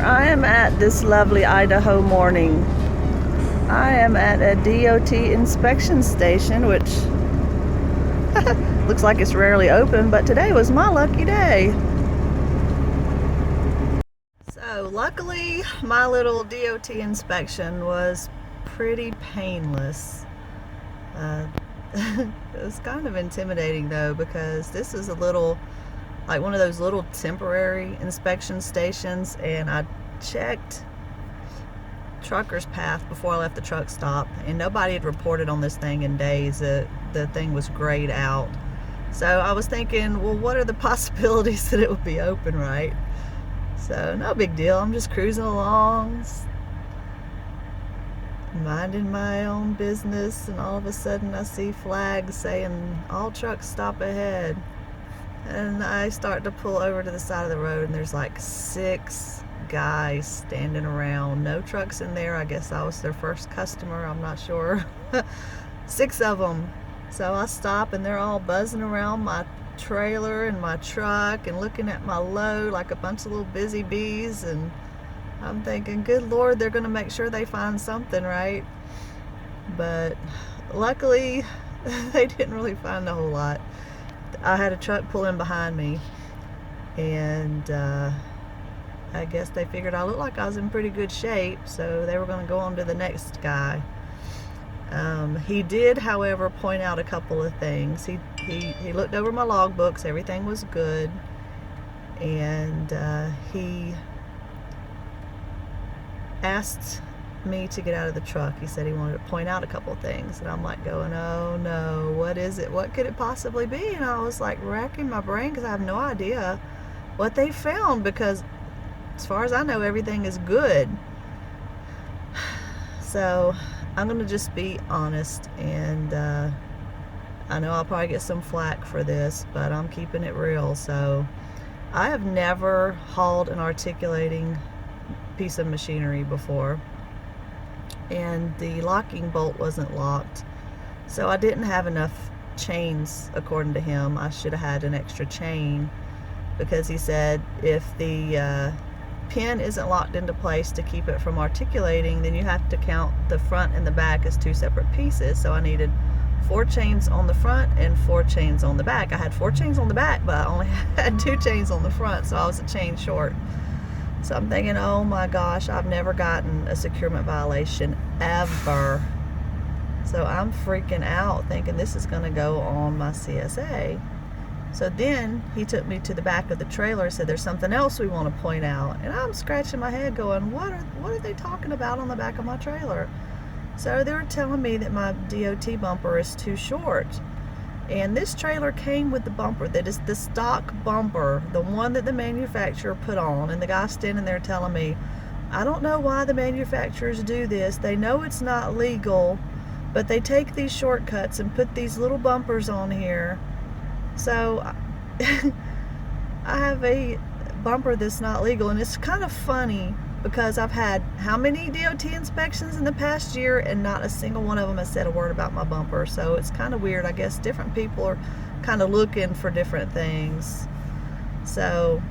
I am at this lovely Idaho morning. I am at a DOT inspection station, which looks like it's rarely open, but today was my lucky day. So luckily, my little DOT inspection was pretty painless. It was kind of intimidating though, because this is like one of those little temporary inspection stations, and I checked trucker's path before I left the truck stop, and nobody had reported on this thing in days. The thing was grayed out. So I was thinking, well, what are the possibilities that it would be open, right? So no big deal. I'm just cruising along, minding my own business, and all of a sudden I see flags saying all trucks stop ahead. And I start to pull over to the side of the road, and there's like 6 guys standing around. No trucks in there. I guess I was their first customer. I'm not sure. 6 of them. So I stop, and they're all buzzing around my trailer and my truck and looking at my load like a bunch of little busy bees. And I'm thinking, good Lord, they're going to make sure they find something, right? But luckily, they didn't really find a whole lot. I had a truck pull in behind me, and I guess they figured I looked like I was in pretty good shape, so they were going to go on to the next guy. He did, however, point out a couple of things. He looked over my logbooks. Everything was good, and he asked me to get out of the truck. He said he wanted to point out a couple of things, and I'm like going, oh no, what is it? What could it possibly be? And I was like racking my brain because I have no idea what they found, because as far as I know, everything is good. So I'm gonna just be honest, and I know I'll probably get some flack for this, but I'm keeping it real. So I have never hauled an articulating piece of machinery before, and the locking bolt wasn't locked, so I didn't have enough chains. According to him, I should have had an extra chain, because he said if the pin isn't locked into place to keep it from articulating, then you have to count the front and the back as 2 separate pieces. So I needed 4 chains on the front and 4 chains on the back. I had 4 chains on the back, but I only had 2 chains on the front, so I was a chain short. So I'm thinking, oh my gosh, I've never gotten a securement violation ever. So I'm freaking out, thinking this is going to go on my CSA. So then he took me to the back of the trailer and said, there's something else we want to point out. And I'm scratching my head going, what are they talking about on the back of my trailer? So they were telling me that my DOT bumper is too short. And this trailer came with the bumper that is the stock bumper, the one that the manufacturer put on. And the guy standing there telling me, I don't know why the manufacturers do this. They know it's not legal, but they take these shortcuts and put these little bumpers on here. So I have a bumper that's not legal, and it's kind of funny because I've had how many DOT inspections in the past year, and not a single one of them has said a word about my bumper. So it's kind of weird. I guess different people are kind of looking for different things. So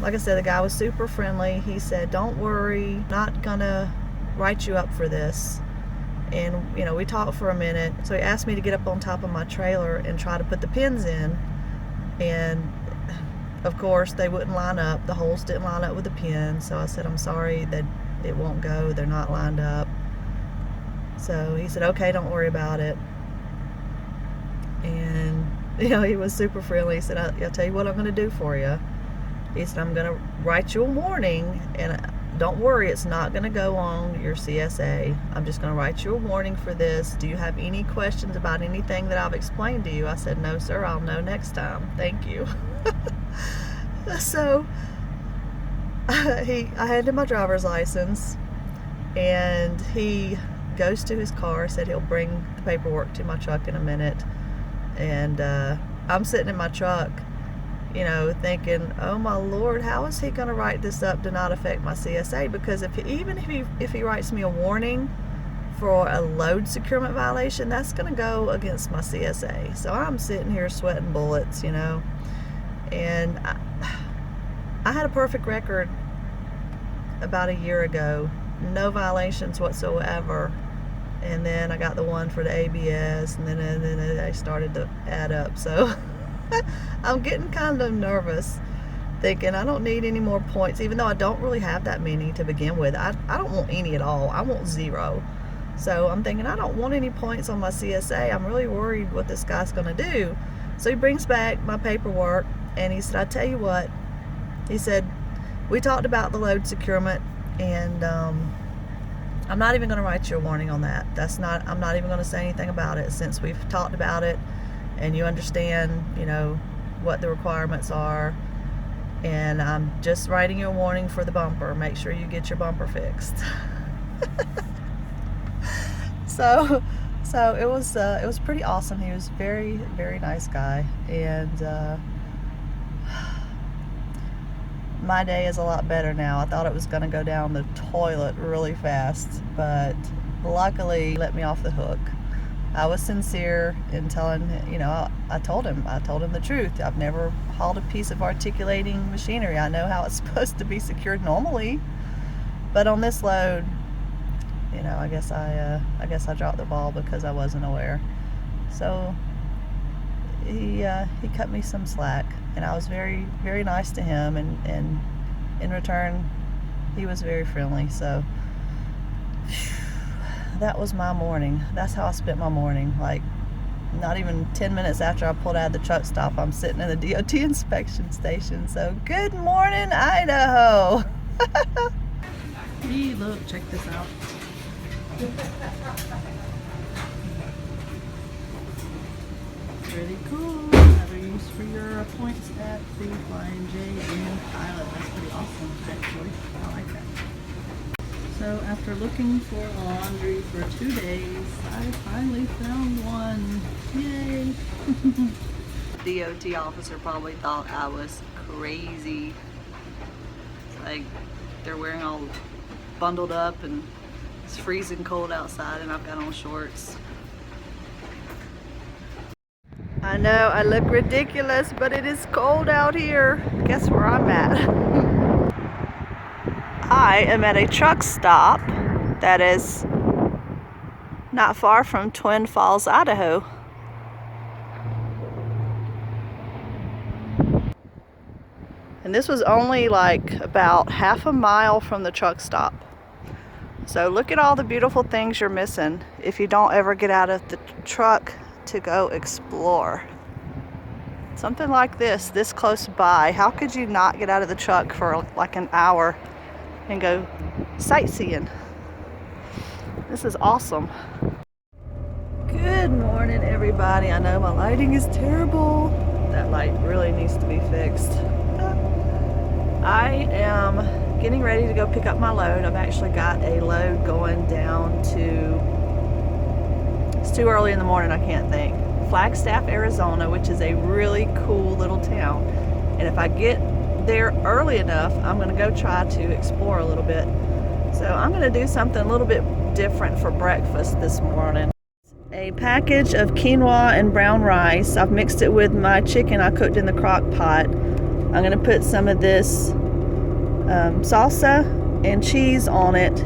like I said, the guy was super friendly. He said, don't worry, not gonna write you up for this. And you know, we talked for a minute. So he asked me to get up on top of my trailer and try to put the pins in, and of course they wouldn't line up. The holes didn't line up with the pins. So I said, I'm sorry, that it won't go, they're not lined up. So he said, okay, don't worry about it. And you know, he was super friendly. He said, I'll tell you what I'm going to do for you. He said, I'm going to write you a warning, and don't worry, it's not going to go on your CSA. I'm just going to write you a warning for this. Do you have any questions about anything that I've explained to you? I said, no, sir, I'll know next time. Thank you. So I handed him my driver's license, and he goes to his car, said he'll bring the paperwork to my truck in a minute. And I'm sitting in my truck, you know, thinking, oh my Lord, how is he going to write this up to not affect my CSA? Because if he writes me a warning for a load securement violation, that's going to go against my CSA. So I'm sitting here sweating bullets, you know. And I had a perfect record about a year ago. No violations whatsoever. And then I got the one for the ABS, and then they started to add up. So I'm getting kind of nervous, thinking I don't need any more points, even though I don't really have that many to begin with. I don't want any at all. I want 0. So I'm thinking I don't want any points on my CSA. I'm really worried what this guy's going to do. So he brings back my paperwork, and he said, I tell you what, he said, we talked about the load securement, and I'm not even going to write you a warning on that. I'm not even going to say anything about it, since we've talked about it and you understand, you know, what the requirements are. And I'm just writing you a warning for the bumper. Make sure you get your bumper fixed. So it was pretty awesome. He was very, very nice guy, and my day is a lot better now. I thought it was going to go down the toilet really fast, but luckily he let me off the hook. I was sincere in telling, you know, I told him the truth. I've never hauled a piece of articulating machinery. I know how it's supposed to be secured normally, but on this load, you know, I guess I dropped the ball because I wasn't aware. So he cut me some slack, and I was very, very nice to him, and in return he was very friendly. So that was my morning. That's how I spent my morning. Like, not even 10 minutes after I pulled out of the truck stop, I'm sitting in the DOT inspection station. So good morning, Idaho. Hey, look, check this out. Pretty cool. Another use for your points at the Flying J and Pilot. That's pretty awesome, actually. I like that. So after looking for a laundry for 2 days, I finally found one. Yay! DOT officer probably thought I was crazy. It's like they're wearing all bundled up, and it's freezing cold outside, and I've got on shorts. I know I look ridiculous, but it is cold out here. Guess where I'm at? I am at a truck stop that is not far from Twin Falls, Idaho. And this was only like about half a mile from the truck stop. So look at all the beautiful things you're missing if you don't ever get out of the truck to go explore. Something like this close by. How could you not get out of the truck for like an hour and go sightseeing? This is awesome. Good morning, everybody. I know my lighting is terrible. That light really needs to be fixed. I am getting ready to go pick up my load. I've actually got a load going down to, it's too early in the morning, I can't think, Flagstaff, Arizona, which is a really cool little town. And if I get there early enough, I'm going to go try to explore a little bit. So I'm going to do something a little bit different for breakfast this morning. A package of quinoa and brown rice. I've mixed it with my chicken I cooked in the crock pot. I'm going to put some of this salsa and cheese on it,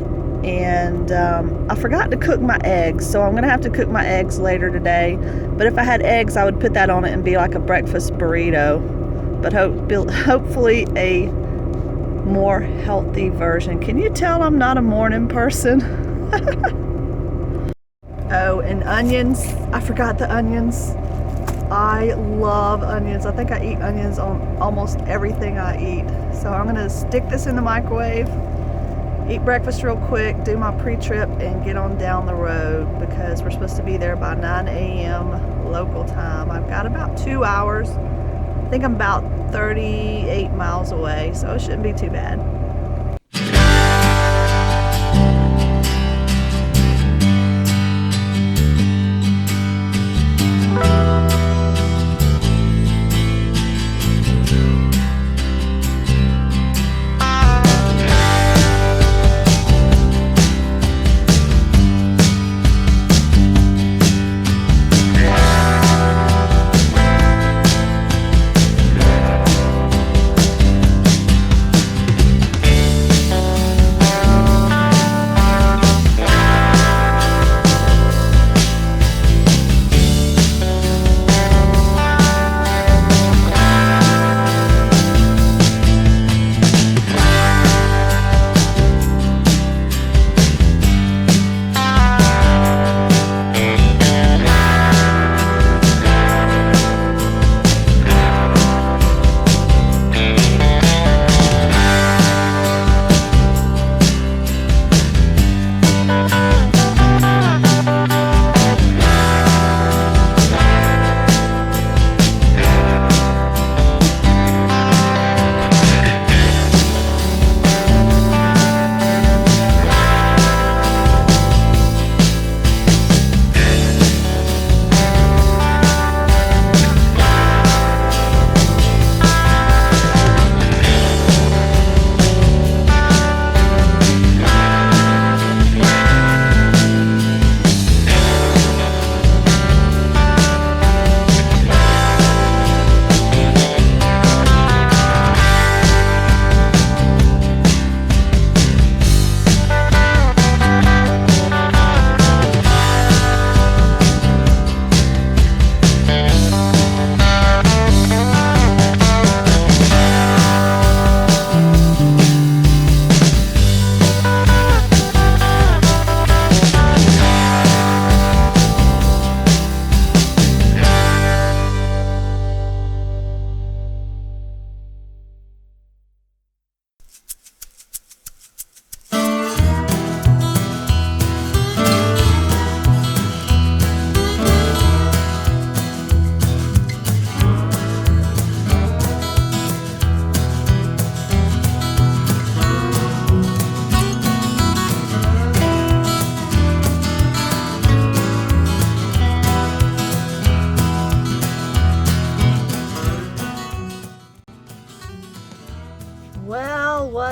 and I forgot to cook my eggs, so I'm going to have to cook my eggs later today. But if I had eggs, I would put that on it and be like a breakfast burrito, but hopefully a more healthy version. Can you tell I'm not a morning person? Oh, and onions. I forgot the onions. I love onions. I think I eat onions on almost everything I eat. So I'm gonna stick this in the microwave, eat breakfast real quick, do my pre-trip, and get on down the road because we're supposed to be there by 9 a.m. local time. I've got about 2 hours. I think I'm about 38 miles away, so it shouldn't be too bad.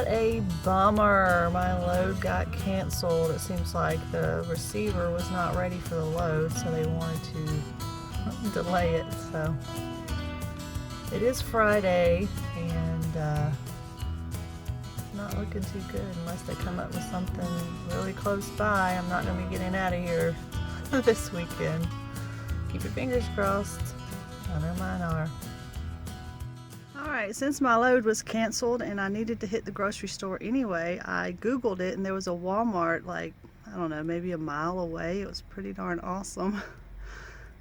What a bummer. My load got canceled. It seems like the receiver was not ready for the load, so they wanted to delay it. So it is Friday, and not looking too good unless they come up with something really close by. I'm not going to be getting out of here this weekend. Keep your fingers crossed. I know mine are. Alright, since my load was canceled and I needed to hit the grocery store anyway, I googled it and there was a Walmart like, I don't know, maybe a mile away. It was pretty darn awesome.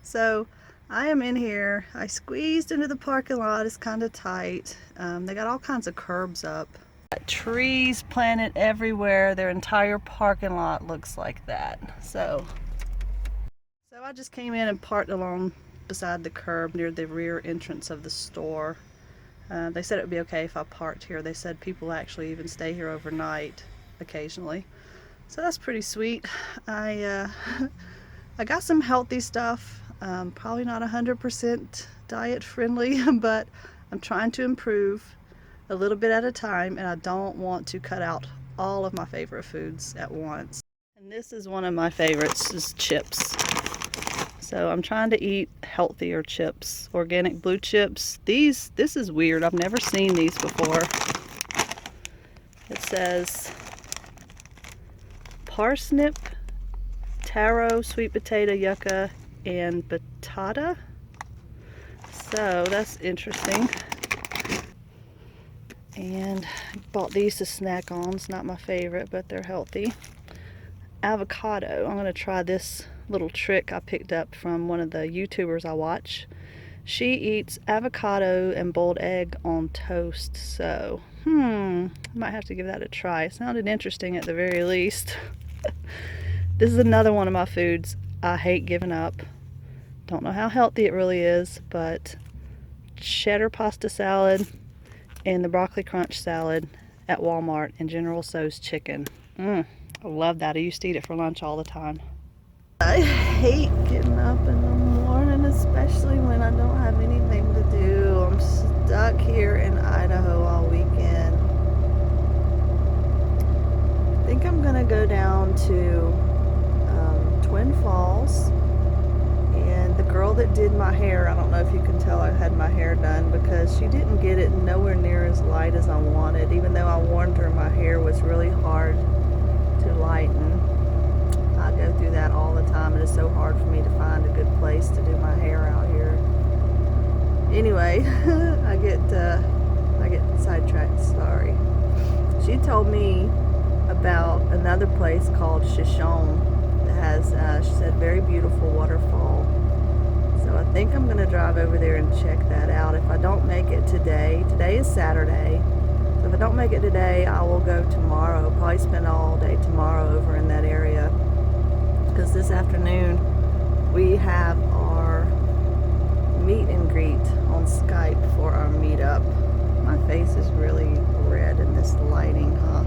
So I am in here. I squeezed into the parking lot. It's kind of tight. They got all kinds of curbs up. Trees planted everywhere. Their entire parking lot looks like that. So I just came in and parked along beside the curb near the rear entrance of the store. They said it would be okay if I parked here. They said people actually even stay here overnight occasionally. So that's pretty sweet. I got some healthy stuff. Probably not 100% diet friendly, but I'm trying to improve a little bit at a time, and I don't want to cut out all of my favorite foods at once. And this is one of my favorites, is chips. So I'm trying to eat healthier chips, organic blue chips. This is weird. I've never seen these before. It says parsnip, taro, sweet potato, yucca, and batata. So that's interesting. And bought these to snack on. It's not my favorite, but they're healthy. Avocado. I'm going to try this little trick I picked up from one of the YouTubers I watch. She eats avocado and boiled egg on toast. So, might have to give that a try. It sounded interesting at the very least. This is another one of my foods I hate giving up. Don't know how healthy it really is, but cheddar pasta salad and the broccoli crunch salad at Walmart and General Tso's chicken. I love that. I used to eat it for lunch all the time. I hate getting up in the morning, especially when I don't have anything to do. I'm stuck here in Idaho all weekend. I think I'm gonna go down to Twin Falls. And the girl that did my hair, I don't know if you can tell I had my hair done because she didn't get it nowhere near as light as I wanted, even though I warned her my hair was really hard to lighten. I go through that all the time. It is so hard for me to find a good place to do my hair out here. Anyway, I get sidetracked, sorry. She told me about another place called Shoshone that has, she said, very beautiful waterfall. So I think I'm going to drive over there and check that out. If I don't make it today is Saturday. So if I don't make it today, I will go tomorrow. Probably spend all day tomorrow over in that area. Because this afternoon we have our meet and greet on Skype for our meetup. My face is really red in this lighting, huh?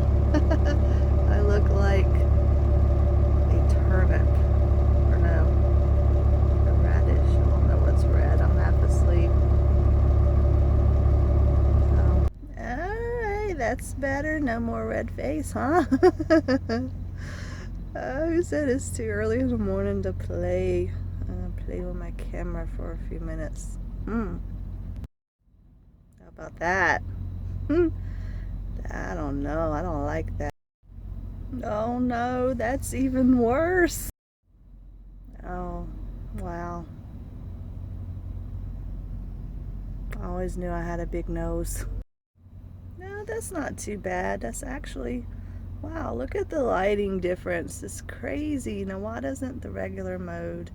I look like a turnip. Or no, a radish. I don't know what's red. I'm half asleep. Alright, that's better. No more red face, huh? Who said it's too early in the morning to play? I'm gonna play with my camera for a few minutes. How about that? I don't know. I don't like that. Oh no, that's even worse. Oh, wow. I always knew I had a big nose. No, that's not too bad. That's actually... Wow, look at the lighting difference. It's crazy. Now, why doesn't the regular mode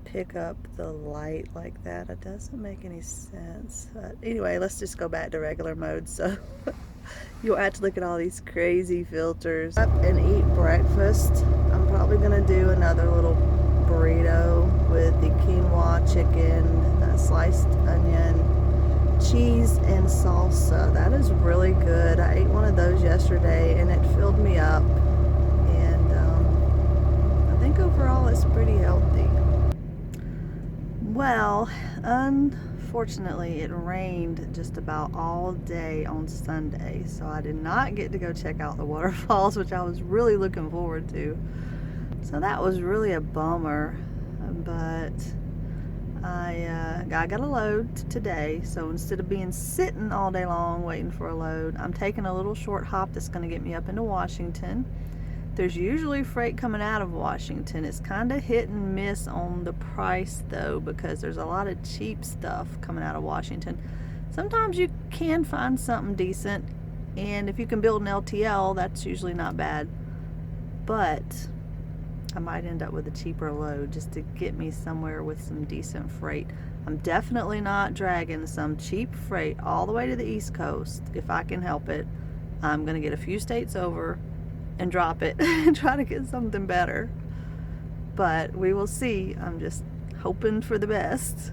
pick up the light like that? It doesn't make any sense. But anyway, let's just go back to regular mode. So you'll have to look at all these crazy filters. Up and eat breakfast. I'm probably going to do another little burrito with the quinoa chicken, sliced onion, cheese, and salsa. That is really good. I ate one of those yesterday and it filled me up, and I think overall it's pretty healthy. Well, unfortunately it rained just about all day on Sunday, so I did not get to go check out the waterfalls, which I was really looking forward to. So that was really a bummer, but I got a load today, so instead of being sitting all day long waiting for a load, I'm taking a little short hop that's going to get me up into Washington. There's usually freight coming out of Washington. It's kind of hit and miss on the price though, because there's a lot of cheap stuff coming out of Washington. Sometimes you can find something decent, and if you can build an LTL, that's usually not bad. But I might end up with a cheaper load just to get me somewhere with some decent freight. I'm definitely not dragging some cheap freight all the way to the East Coast if I can help it. I'm going to get a few states over and drop it and try to get something better. But we will see. I'm just hoping for the best.